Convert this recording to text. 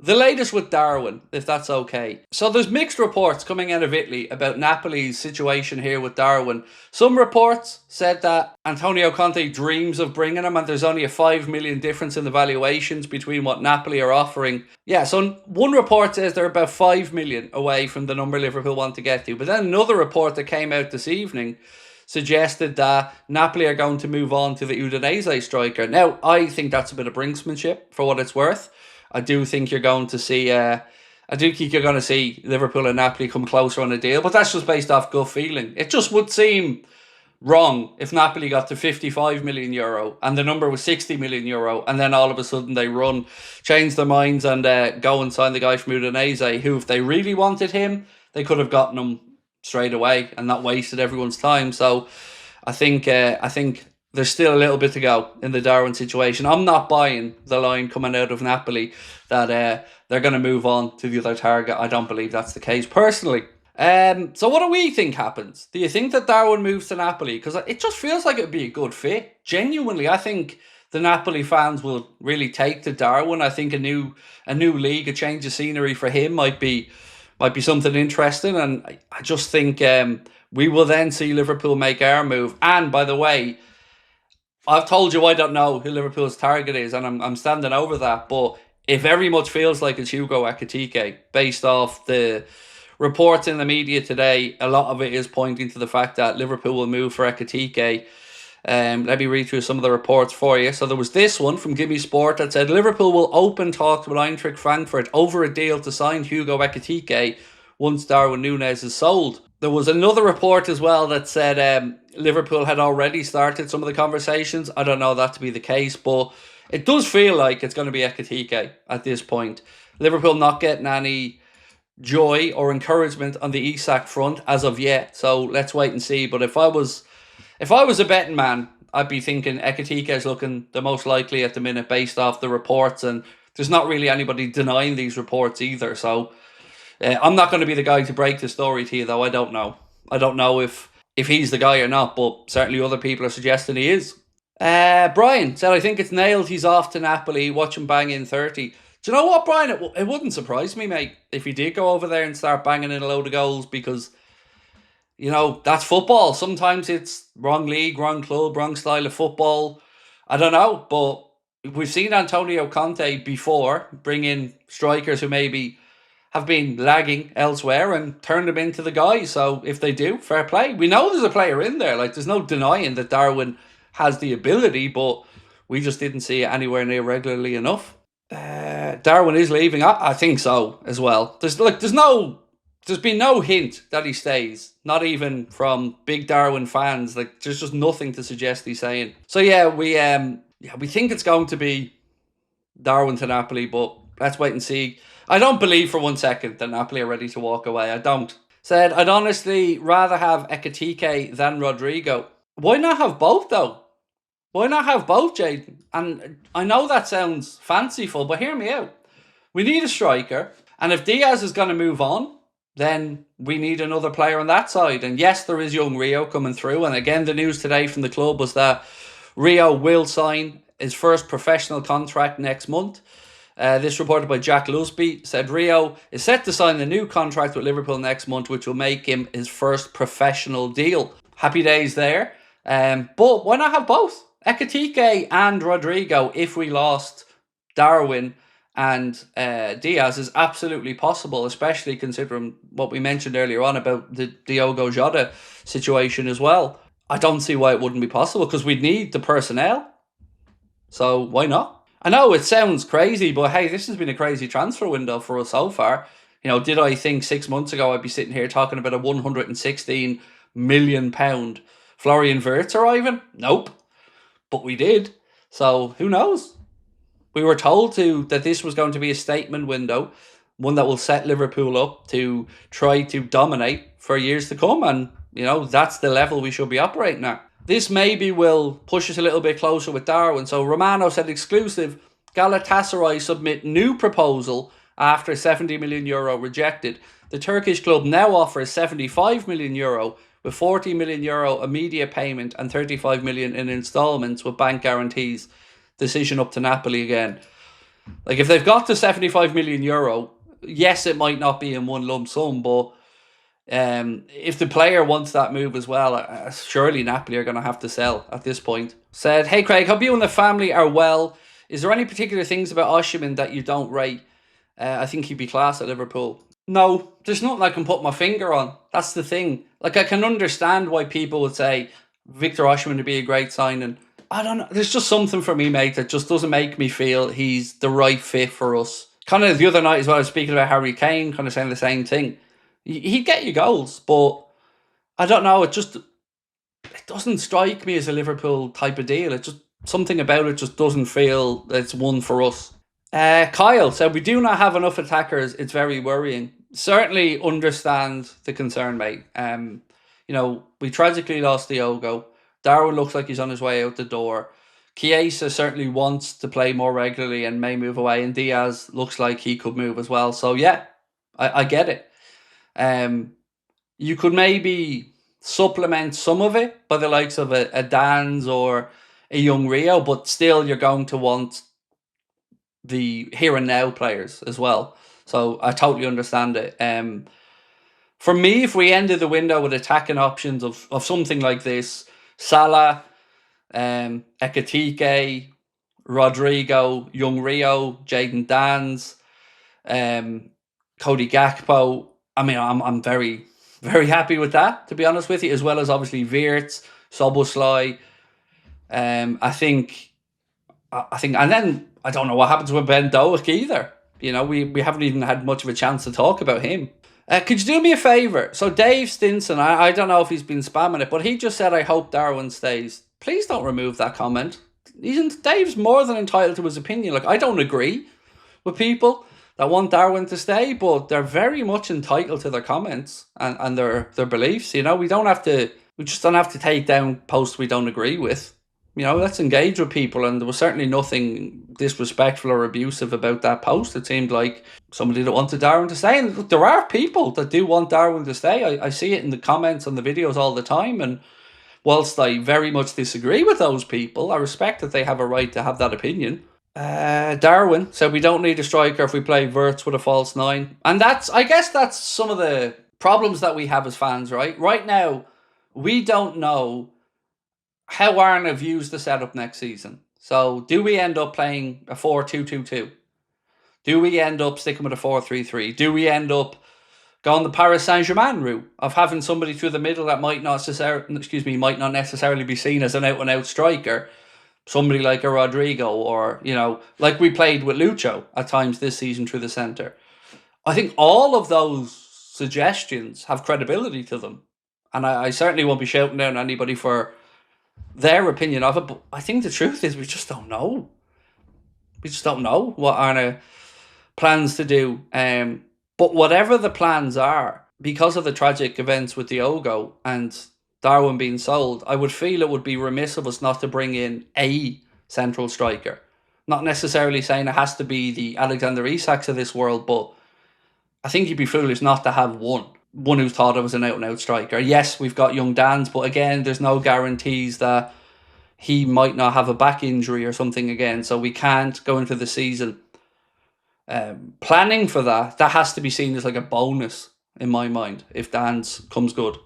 The latest with Darwin, if that's okay. So there's mixed reports coming out of Italy about Napoli's situation here with Darwin. Some reports said that Antonio Conte dreams of bringing him and there's only a 5 million difference in the valuations between what Napoli are offering. Yeah, so one report says they're about 5 million away from the number Liverpool want to get to. But then another report that came out this evening suggested that Napoli are going to move on to the Udinese striker. Now, I think that's a bit of brinksmanship for what it's worth. I do think you're going to see Liverpool and Napoli come closer on a deal, but that's just based off gut feeling. It just would seem wrong if Napoli got to 55 million euro and the number was 60 million euro, and then all of a sudden they change their minds and go and sign the guy from Udinese, who, if they really wanted him, they could have gotten him straight away and not wasted everyone's time. So I think there's still a little bit to go in the Darwin situation. I'm not buying the line coming out of Napoli that they're going to move on to the other target. I don't believe that's the case personally. So what do we think happens? Do you think that Darwin moves to Napoli? Because it just feels like it would be a good fit. Genuinely, I think the Napoli fans will really take to Darwin. I think a new league, a change of scenery for him might be something interesting. And I just think we will then see Liverpool make our move. And by the way, I've told you I don't know who Liverpool's target is, and I'm standing over that. But it very much feels like it's Hugo Ekitike, based off the reports in the media today. A lot of it is pointing to the fact that Liverpool will move for Ekitike. Let me read through some of the reports for you. So there was this one from Gimme Sport that said Liverpool will open talks with Eintracht Frankfurt over a deal to sign Hugo Ekitike once Darwin Nunez is sold. There was another report as well that said Liverpool had already started some of the conversations. I don't know that to be the case, but it does feel like it's going to be Ekitike at this point. Liverpool not getting any joy or encouragement on the Isak front as of yet, so let's wait and see. But if I was a betting man, I'd be thinking Ekitike is looking the most likely at the minute based off the reports, and there's not really anybody denying these reports either. So I'm not going to be the guy to break the story to you, though. I don't know if he's the guy or not, but certainly other people are suggesting he is. Brian said, I think it's nailed. He's off to Napoli. Watch him bang in 30. Do you know what, Brian? It wouldn't surprise me, mate, if he did go over there and start banging in a load of goals, because, you know, that's football. Sometimes it's wrong league, wrong club, wrong style of football. I don't know, but we've seen Antonio Conte before bring in strikers who maybe have been lagging elsewhere and turn them into the guy. So if they do, fair play. We know there's a player in there. Like, there's no denying that Darwin has the ability, but we just didn't see it anywhere near regularly enough. Darwin is leaving. I think so as well. There's been no hint that he stays. Not even from big Darwin fans. Like, there's just nothing to suggest he's saying. So yeah, we think it's going to be Darwin to Napoli, but let's wait and see. I don't believe for 1 second that Napoli are ready to walk away. I don't. Said, I'd honestly rather have Ekitike than Rodrigo. Why not have both, though? Why not have both, Jaden? And I know that sounds fanciful, but hear me out. We need a striker, and if Diaz is going to move on, then we need another player on that side. And yes, there is young Rio coming through. And again, the news today from the club was that Rio will sign his first professional contract next month. This reported by Jack Lusby said Rio is set to sign the new contract with Liverpool next month, which will make him his first professional deal. Happy days there. But why not have both? Ekitike and Rodrigo, if we lost Darwin and Diaz, is absolutely possible, especially considering what we mentioned earlier on about the Diogo Jota situation as well. I don't see why it wouldn't be possible, because we'd need the personnel. So why not? I know it sounds crazy, but hey, this has been a crazy transfer window for us so far. You know, did I think 6 months ago I'd be sitting here talking about a £116 million Florian Wirtz arriving? Nope. But we did. So who knows? We were told that this was going to be a statement window, one that will set Liverpool up to try to dominate for years to come. And, you know, that's the level we should be operating at. This maybe will push us a little bit closer with Darwin. So Romano said, exclusive, Galatasaray submit new proposal after €70 million rejected. The Turkish club now offers €75 million with €40 million immediate payment and €35 million in installments with bank guarantees. Decision up to Napoli again. Like, if they've got to 75 million euro, yes, it might not be in one lump sum, but if the player wants that move as well, surely Napoli are going to have to sell at this point. Said, hey Craig, hope you and the family are well. Is there any particular things about Osimhen that you don't rate? I think he'd be class at Liverpool. No, there's nothing I can put my finger on. That's the thing. Like, I can understand why people would say Victor Osimhen would be a great signing. I don't know. There's just something for me, mate, that just doesn't make me feel he's the right fit for us. Kind of the other night as well, I was speaking about Harry Kane, kind of saying the same thing. He'd get you goals, but I don't know. It doesn't strike me as a Liverpool type of deal. It just, something about it just doesn't feel it's one for us. Kyle said, we do not have enough attackers. It's very worrying. Certainly understand the concern, mate. We tragically lost Diogo. Darwin looks like he's on his way out the door. Chiesa certainly wants to play more regularly and may move away. And Diaz looks like he could move as well. So, yeah, I get it. You could maybe supplement some of it by the likes of a Dan's or a young Rio, but still you're going to want the here and now players as well. So I totally understand it. For me, if we ended the window with attacking options of something like this, Salah, Ekitike, Rodrigo, young Rio, Jaden Dans, Cody Gakpo. I mean, I'm very, very happy with that, to be honest with you, as well as obviously Wirtz, Soboslai. I think, and then I don't know what happens with Ben Doak either. We haven't even had much of a chance to talk about him. Could you do me a favour? So Dave Stinson, I don't know if he's been spamming it, but he just said, I hope Darwin stays. Please don't remove that comment. Dave's more than entitled to his opinion. Like, I don't agree with people that want Darwin to stay, but they're very much entitled to their comments and their beliefs. We just don't have to take down posts we don't agree with. Let's engage with people, and there was certainly nothing disrespectful or abusive about that post. It seemed like somebody that wanted Darwin to stay, and there are people that do want Darwin to stay. I see it in the comments on the videos all the time, and whilst I very much disagree with those people, I respect that they have a right to have that opinion. Darwin said we don't need a striker if we play Wirtz with a false nine, and I guess that's some of the problems that we have as fans, right? Right now, we don't know how Arna views the setup next season. So, do we end up playing a 4-2-2-2? Do we end up sticking with a 4-3-3? Do we end up going the Paris Saint-Germain route of having somebody through the middle that might not necessarily be seen as an out-and-out striker? Somebody like a Rodrigo, or, like we played with Lucho at times this season through the centre. I think all of those suggestions have credibility to them. And I certainly won't be shouting down anybody for their opinion of it, but I think the truth is we just don't know. We just don't know what Arna plans to do. But whatever the plans are, because of the tragic events with Diogo and Darwin being sold, I would feel it would be remiss of us not to bring in a central striker. Not necessarily saying it has to be the Alexander Isaks of this world, but I think you'd be foolish not to have one who's thought of as an out-and-out striker. Yes, we've got young Dans, but again, there's no guarantees that he might not have a back injury or something again, so we can't go into the season planning for that. That has to be seen as like a bonus in my mind if Dans comes good.